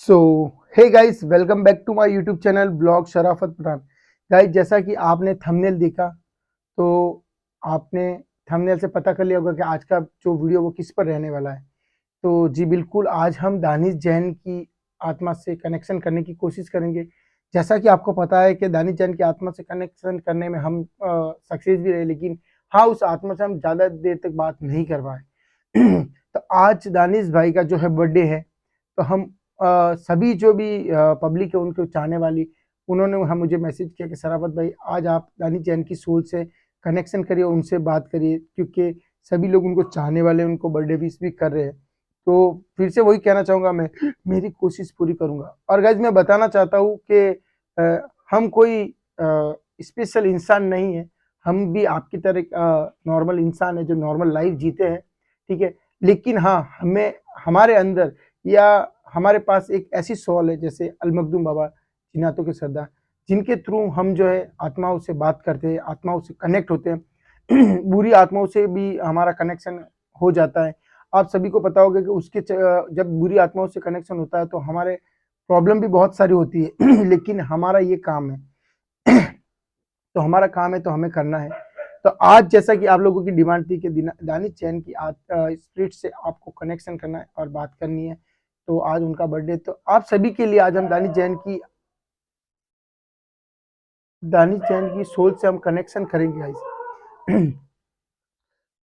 So hey guys, welcome back to my YouTube channel blog Sharafat Pathan. Guys, जैसा कि आपने thumbnail देखा तो आपने थंबनेल से पता कर लिया होगा कि आज का जो वीडियो वो किस पर रहने वाला है। तो जी बिल्कुल, आज हम दानिश जैन की आत्मा से कनेक्शन करने की कोशिश करेंगे। जैसा कि आपको पता है कि दानिश जैन की आत्मा से कनेक्शन करने में हम सक्सेस भी रहे, लेकिन हाँ, उस आत्मा से हम ज़्यादा देर तक बात नहीं कर पाए। तो आज दानिश भाई का जो है बर्थडे है, तो हम सभी जो भी पब्लिक है उनको चाहने वाली, उन्होंने हम मुझे मैसेज किया कि सराफत भाई आज आप दानिश जैन की सोल से कनेक्शन करिए, उनसे बात करिए, क्योंकि सभी लोग उनको चाहने वाले, उनको बर्थडे विश भी कर रहे हैं। तो फिर से वही कहना चाहूँगा, मैं मेरी कोशिश पूरी करूँगा। और गाइज मैं बताना चाहता हूँ कि हम कोई स्पेशल इंसान नहीं है, हम भी आपकी तरह नॉर्मल इंसान है जो नॉर्मल लाइफ जीते हैं, ठीक है। लेकिन हाँ, हमें हमारे अंदर या हमारे पास एक ऐसी सोल है, जैसे अलमखदूम बाबा जिनातों के सरदार, जिनके थ्रू हम जो है आत्माओं से बात करते हैं, आत्माओं से कनेक्ट होते हैं। बुरी आत्माओं से भी हमारा कनेक्शन हो जाता है। आप सभी को पता होगा कि जब बुरी आत्माओं से कनेक्शन होता है तो हमारे प्रॉब्लम भी बहुत सारी होती है। लेकिन हमारा ये काम है। तो हमारा काम है तो हमें करना है। तो आज जैसा कि आप लोगों की डिमांड थी कि दानिश जैन की स्पिरिट से आपको कनेक्शन करना है और बात करनी है, तो आज उनका बर्थडे, तो आप सभी के लिए आज हम दानिश जैन की सोल से हम कनेक्शन करेंगे गाइस।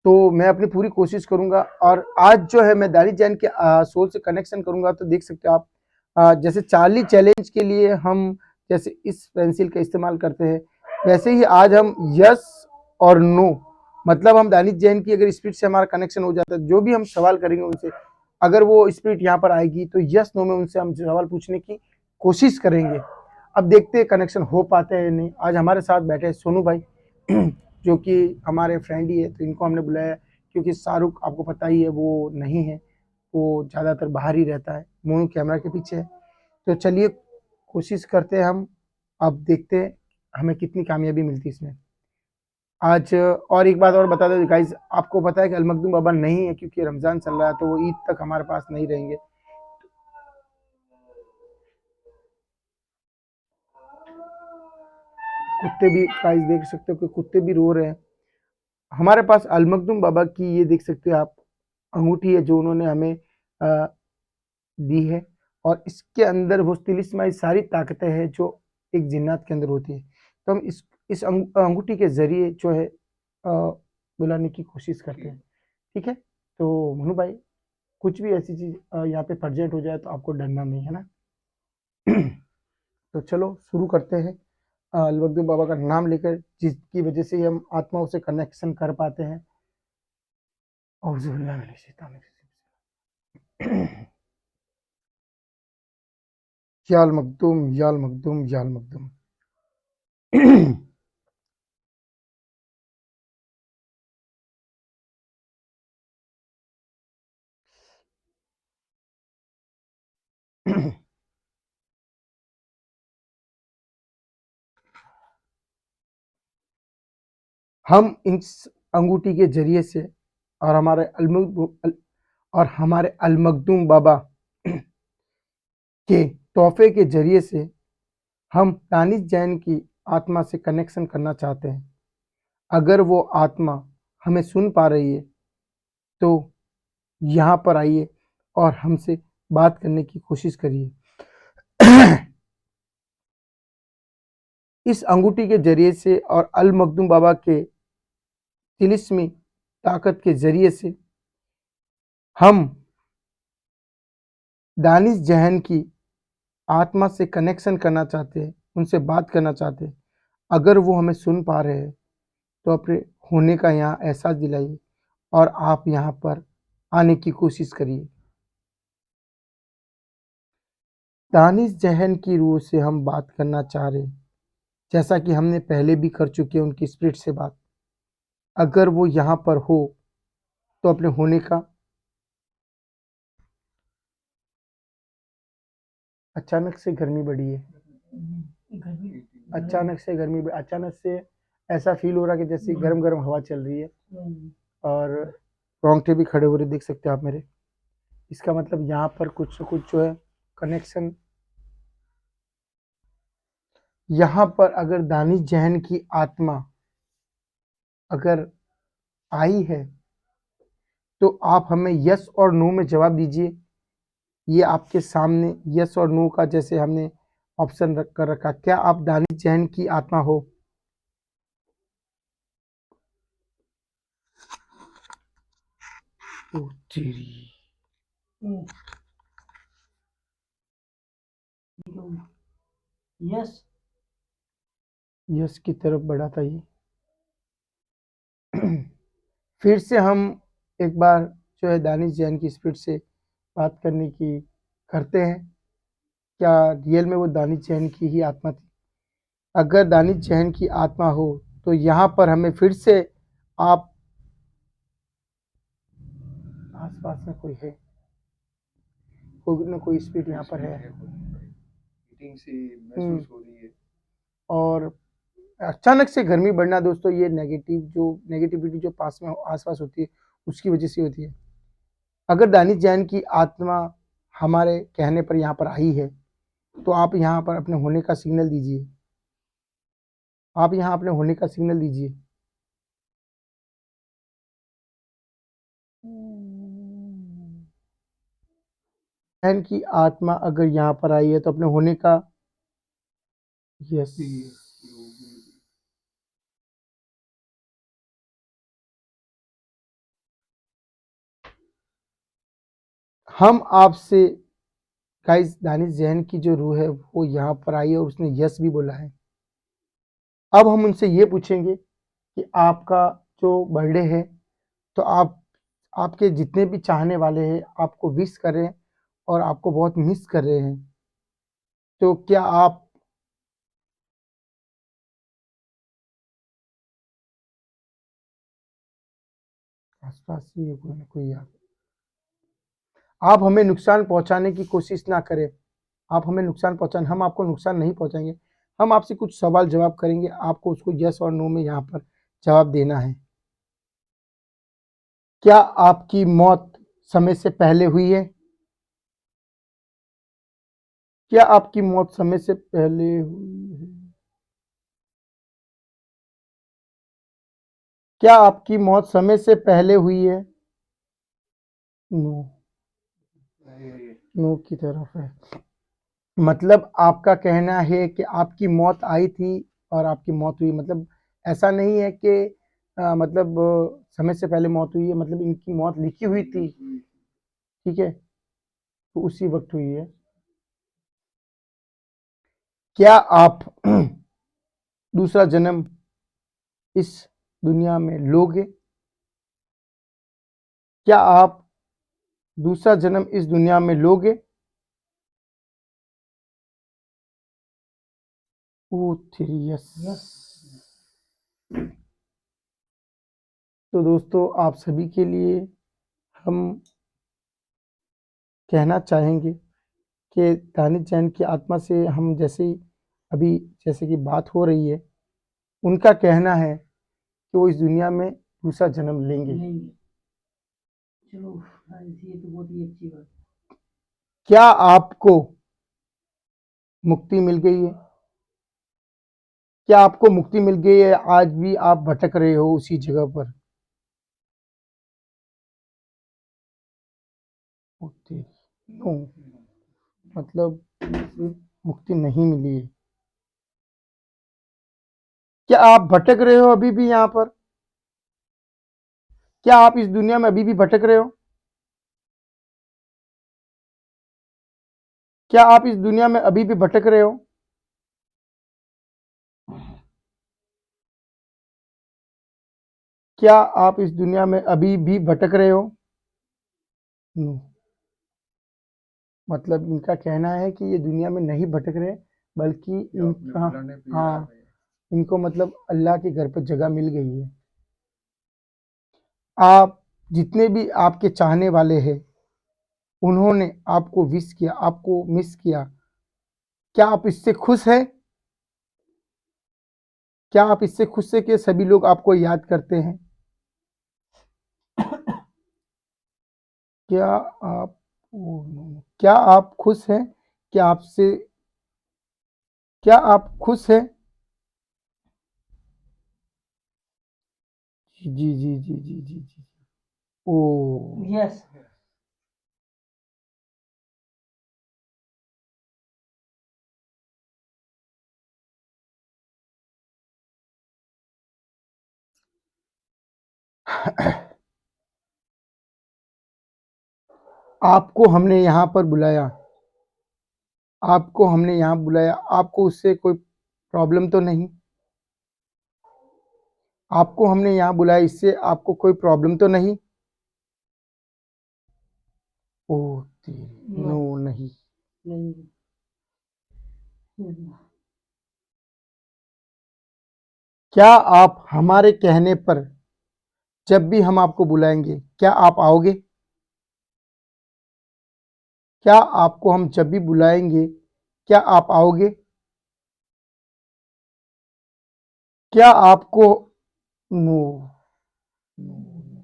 तो मैं अपनी पूरी कोशिश करूंगा, और आज जो है मैं दानिश जैन के सोल से कनेक्शन करूंगा। तो देख सकते हो आप, जैसे चार्ली चैलेंज के लिए हम जैसे इस पेंसिल का इस्तेमाल करते हैं, वैसे ही आज हम यस और नो, मतलब हम दानिश जैन की अगर स्पिरिट से हमारा कनेक्शन हो जाता है, जो भी हम सवाल करेंगे उनसे, अगर वो स्पिरिट यहाँ पर आएगी तो यस नो में उनसे हम सवाल पूछने की कोशिश करेंगे। अब देखते हैं कनेक्शन हो पाते हैं या नहीं। आज हमारे साथ बैठे हैं सोनू भाई, जो कि हमारे फ्रेंड ही है, तो इनको हमने बुलाया क्योंकि शाहरुख आपको पता ही है वो नहीं है, वो ज़्यादातर बाहर ही रहता है, मोनू कैमरा के पीछे है। तो चलिए कोशिश करते हैं हम, अब देखते हैं हमें कितनी कामयाबी मिलती है इसमें आज। और एक बात और बता दो गाइज, आपको पता है कि अलमखदूम बाबा नहीं है क्योंकि रमज़ान चल रहा है, तो वो ईद तक हमारे पास नहीं रहेंगे। कुत्ते भी गाइज देख सकते हो कि कुत्ते भी रो रहे हैं। हमारे पास अलमखदूम बाबा की ये देख सकते हो आप अंगूठी है, जो उन्होंने हमें अ, दी है, और इसके अंदर वो तिलिस्माई सारी ताकतें हैं जो एक जिन्नात के अंदर होती है। तो हम इस अंगूठी के ज़रिए जो है बुलाने की कोशिश करते हैं, ठीक है। तो मनु भाई, कुछ भी ऐसी चीज़ यहाँ पे प्रेजेंट हो जाए तो आपको डरना नहीं है ना। तो चलो शुरू करते हैं, अलमखदूम बाबा का नाम लेकर, जिसकी वजह से हम आत्माओं से कनेक्शन कर पाते हैं। औज़ु बिल्लाहि मिनश शैतानिर रजीम। या अल मखदूम, या अल मखदूम, या अल मखदूम। हम इस अंगूठी के जरिए से और हमारे अलमखदूम बाबा के तोहफे के जरिए से हम दानिश जैन की आत्मा से कनेक्शन करना चाहते हैं। अगर वो आत्मा हमें सुन पा रही है तो यहाँ पर आइए और हमसे बात करने की कोशिश करिए। इस अंगूठी के जरिए से और अल मखदूम बाबा के तिलिस्मी ताकत के जरिए से हम दानिश जैन की आत्मा से कनेक्शन करना चाहते हैं, उनसे बात करना चाहते हैं। अगर वो हमें सुन पा रहे हैं तो अपने होने का यहाँ एहसास दिलाइए और आप यहाँ पर आने की कोशिश करिए। दानिश जहन की रूह से हम बात करना चाह रहे हैं, जैसा कि हमने पहले भी कर चुके हैं उनकी स्पिरिट से बात। अगर वो यहाँ पर हो तो अपने होने का, अचानक से गर्मी बढ़ी है, अचानक से ऐसा फील हो रहा है कि जैसे गर्म गर्म हवा चल रही है, और रोंगटे भी खड़े हो रहे, देख सकते हो आप मेरे। इसका मतलब यहाँ पर कुछ न कुछ जो है कनेक्शन। यहाँ पर अगर दानिश जैन की आत्मा अगर आई है तो आप हमें यस और नो में जवाब दीजिए। ये आपके सामने यस और नो का जैसे हमने ऑप्शन रख कर रखा। क्या आप दानिश जैन की आत्मा हो? ओ तेरी, यस यस की तरफ बढ़ा था ये। फिर से हम एक बार जो है दानिश जैन की स्पीड से बात करने की करते हैं। क्या रियल में वो दानिश जैन की ही आत्मा थी? अगर दानिश जैन की आत्मा हो तो यहाँ पर हमें फिर से आप आसपास में कोई है, कोई ना कोई स्पीड यहाँ पर है। हीटिंग सी महसूस हो रही है। और अचानक से गर्मी बढ़ना दोस्तों, ये नेगेटिविटी जो पास में आसपास होती है उसकी वजह से होती है। अगर दानिश जैन की आत्मा हमारे कहने पर यहाँ पर आई है तो आप यहाँ पर अपने होने का सिग्नल दीजिए। आप यहाँ अपने होने का सिग्नल दीजिए। जैन की आत्मा अगर यहाँ पर आई है तो अपने होने का यस। हम आपसे गाइस, दानिश जैन की जो रूह है वो यहाँ पर आई है और उसने यस भी बोला है। अब हम उनसे ये पूछेंगे कि आपका जो बर्थडे है तो आप आपके जितने भी चाहने वाले हैं आपको विश कर रहे हैं और आपको बहुत मिस कर रहे हैं। तो क्या आप आसपास ही है कोई ना कोई यार। आप हमें नुकसान पहुंचाने की कोशिश ना करें। आप हमें नुकसान पहुंचाने, हम आपको नुकसान नहीं पहुंचाएंगे। हम आपसे कुछ सवाल जवाब करेंगे, आपको उसको यस और नो में यहाँ पर जवाब देना है। क्या आपकी मौत समय से पहले हुई है? क्या आपकी मौत समय से पहले हुई है? क्या आपकी मौत समय से पहले हुई है? नो, नो की तरफ है। मतलब आपका कहना है कि आपकी मौत आई थी और आपकी मौत हुई। मतलब ऐसा नहीं है कि मतलब समय से पहले मौत हुई है, मतलब इनकी मौत लिखी हुई थी, ठीक है, तो उसी वक्त हुई है। क्या आप दूसरा जन्म इस दुनिया में लोगे? क्या आप दूसरा जन्म इस दुनिया में लोगे? Oh three yes. तो दोस्तों आप सभी के लिए हम कहना चाहेंगे कि दानिश जैन की आत्मा से हम जैसे ही अभी जैसे कि बात हो रही है, उनका कहना है कि वो इस दुनिया में दूसरा जन्म लेंगे। चलो ये तो बहुत ही अच्छी बात। क्या आपको मुक्ति मिल गई है? क्या आपको मुक्ति मिल गई है? आज भी आप भटक रहे हो उसी जगह पर? मुक्ति नो, मतलब मुक्ति नहीं मिली है। क्या आप भटक रहे हो अभी भी यहाँ पर? क्या आप इस दुनिया में अभी भी भटक रहे हो? क्या आप इस दुनिया में अभी भी भटक रहे हो? क्या आप इस दुनिया में अभी भी भटक रहे हो? नो, मतलब इनका कहना है कि ये दुनिया में नहीं भटक रहे, बल्कि इनका हाँ, इनको मतलब अल्लाह के घर पर जगह मिल गई है। आप जितने भी आपके चाहने वाले हैं उन्होंने आपको विश किया, आपको मिस किया। क्या आप इससे खुश हैं? क्या आप इससे खुश हैं कि सभी लोग आपको याद करते हैं? क्या आप क्या आप खुश हैं क्या आपसे क्या आप खुश हैं? जी जी जी जी जी जी जी। Oh yes. आपको हमने यहाँ पर बुलाया, आपको हमने यहाँ बुलाया, आपको उससे कोई प्रॉब्लम तो नहीं? आपको हमने यहाँ बुलाया, इससे आपको कोई प्रॉब्लम तो नहीं? ओ तेरी नो नहीं। नहीं। नहीं। क्या आप हमारे कहने पर जब भी हम आपको बुलाएंगे क्या आप आओगे? क्या आपको हम जब भी बुलाएंगे क्या आप आओगे? क्या आपको नो नो,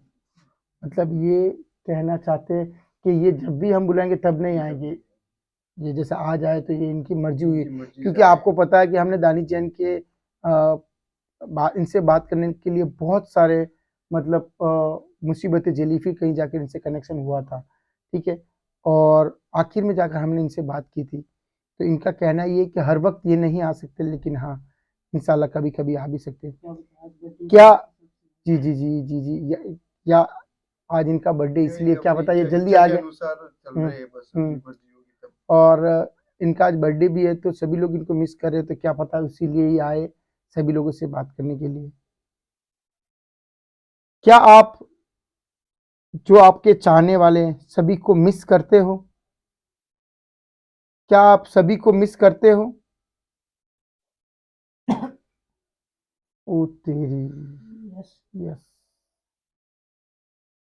मतलब ये कहना चाहते हैं कि ये जब भी हम बुलाएंगे तब नहीं आएंगे, ये जैसे आज आए तो ये इनकी मर्जी हुई, क्योंकि आपको पता है कि हमने दानिश जैन के इनसे बात करने के लिए बहुत सारे मतलब मुसीबतें झेली, फिर कहीं जाकर इनसे कनेक्शन हुआ था, ठीक है। और आखिर में जाकर हमने इनसे बात की थी, तो इनका कहना ये है कि हर वक्त ये नहीं आ सकते, लेकिन हाँ इंशाल्लाह कभी कभी आ भी सकते हैं। क्या जी जी जी जी जी या आज इनका बर्थडे इसलिए क्या पता ये जल्दी आ जाए। और इनका आज बर्थडे भी है तो सभी लोग इनको मिस कर रहे हैं, तो क्या पता इसीलिए ही आए सभी लोगों से बात करने के लिए। क्या आप जो आपके चाहने वाले हैं सभी को मिस करते हो? क्या आप सभी को मिस करते हो? ओ तेरी यस। यस,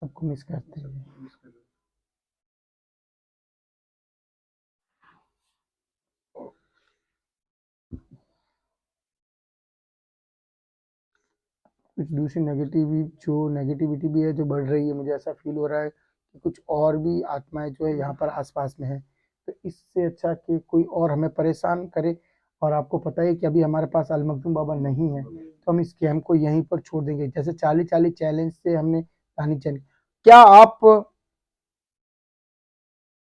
सबको मिस करते हैं। कुछ दूसरी नेगेटिविटी भी है जो बढ़ रही है, मुझे ऐसा फील हो रहा है कि कुछ और भी आत्माएं जो है यहाँ पर आसपास में है, तो इससे अच्छा कि कोई और हमें परेशान करे। और आपको पता है कि अभी हमारे पास अलमखदूम बाबा नहीं है, तो हम इस गेम को यहीं पर छोड़ देंगे, जैसे 40-40 चैलेंज से हमने दानिश जैन। क्या आप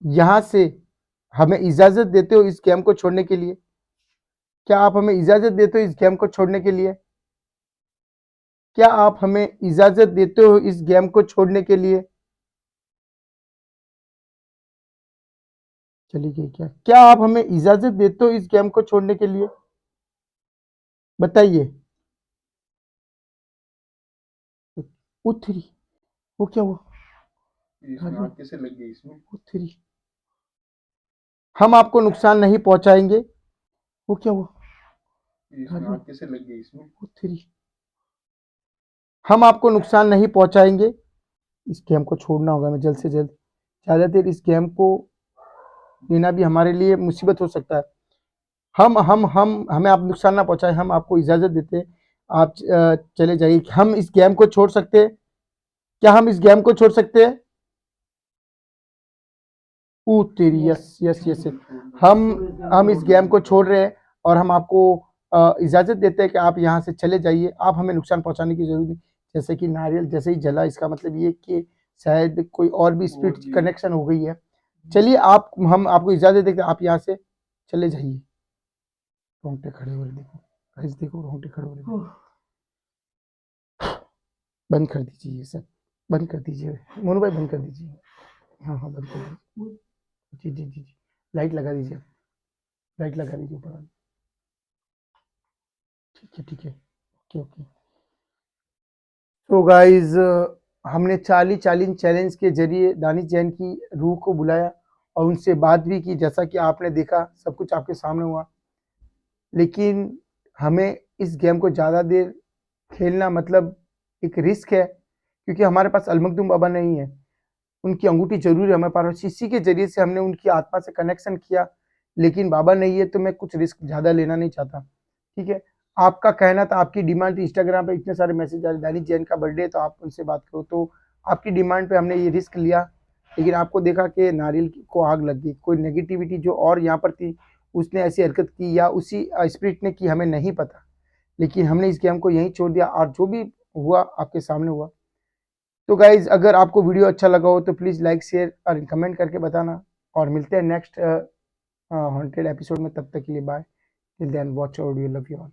यहाँ से हमें इजाजत देते हो इस गेम को छोड़ने के लिए? क्या आप हमें इजाजत देते हो इस गेम को छोड़ने के लिए? क्या आप हमें इजाजत देते हो इस गेम को छोड़ने के लिए? चली गई क्या? क्या आप हमें इजाजत देते हो इस गेम को छोड़ने के लिए? बताइए। उथरी, वो क्या हुआ? इसमें आग कैसे लग गई इसमें? उथरी, हम आपको नुकसान नहीं पहुंचाएंगे। वो क्या हुआ? इसमें आग कैसे लग गई इसमें? उथरी, हम आपको नुकसान नहीं पहुंचाएंगे। इस गेम को छोड़ना होगा हमें जल्द से जल्द, ज्यादा देर इस गेम को लेना भी हमारे लिए मुसीबत हो सकता है। हम हमें आप नुकसान ना पहुंचाए, हम आपको इजाजत देते हैं, आप चले जाइए। हम इस गेम को छोड़ सकते हैं? क्या हम इस गेम को छोड़ सकते हैं? ओ तेरी यस यस यस, हम इस गेम को छोड़ रहे हैं और हम आपको इजाजत देते हैं कि आप यहाँ से चले जाइए, आप हमें नुकसान पहुंचाने की जरूरत नहीं। जैसे कि नारियल जैसे ही जला, इसका मतलब ये कि शायद कोई और भी स्पिरिट कनेक्शन हो गई है। चलिए आप हम आपको इजाजत देते हैं, आप यहाँ से चले जाइए। रोंगटे खड़े हो रहे, देखो गाइस, देखो रोंगटे खड़े हो रहे। बंद कर दीजिए ये सब, बंद कर दीजिए मोनू भाई, बंद कर दीजिए। हाँ हाँ बंद कर दीजिए। जी जी जी जी, लाइट लगा दीजिए, लाइट लगा दीजिए ऊपर वाली। ठीक है ठीक है, ओके ओके। तो गाइज हमने 40-40 चैलेंज के जरिए दानिश जैन की रूह को बुलाया और उनसे बात भी की, जैसा कि आपने देखा सब कुछ आपके सामने हुआ। लेकिन हमें इस गेम को ज़्यादा देर खेलना मतलब एक रिस्क है, क्योंकि हमारे पास अलमखदूम बाबा नहीं है, उनकी अंगूठी जरूर है हमारे पास, इसी के जरिए से हमने उनकी आत्मा से कनेक्शन किया। लेकिन बाबा नहीं है तो मैं कुछ रिस्क ज़्यादा लेना नहीं चाहता, ठीक है। आपका कहना था, आपकी डिमांड थी, इंस्टाग्राम पे इतने सारे मैसेज आ रहे, दानिश जैन का बर्थडे है तो आप उनसे बात करो, तो आपकी डिमांड पे हमने ये रिस्क लिया। लेकिन आपको देखा कि नारियल को आग लग गई, कोई नेगेटिविटी जो और यहाँ पर थी उसने ऐसी हरकत की या उसी स्पिरिट ने की, हमें नहीं पता। लेकिन हमने इस गेम को यहीं छोड़ दिया और जो भी हुआ आपके सामने हुआ। तो गाइज अगर आपको वीडियो अच्छा लगा हो तो प्लीज़ लाइक शेयर और कमेंट करके बताना, और मिलते हैं नेक्स्ट हॉन्टेड एपिसोड में। तब तक के लिए bye, till then watch our video, love you all.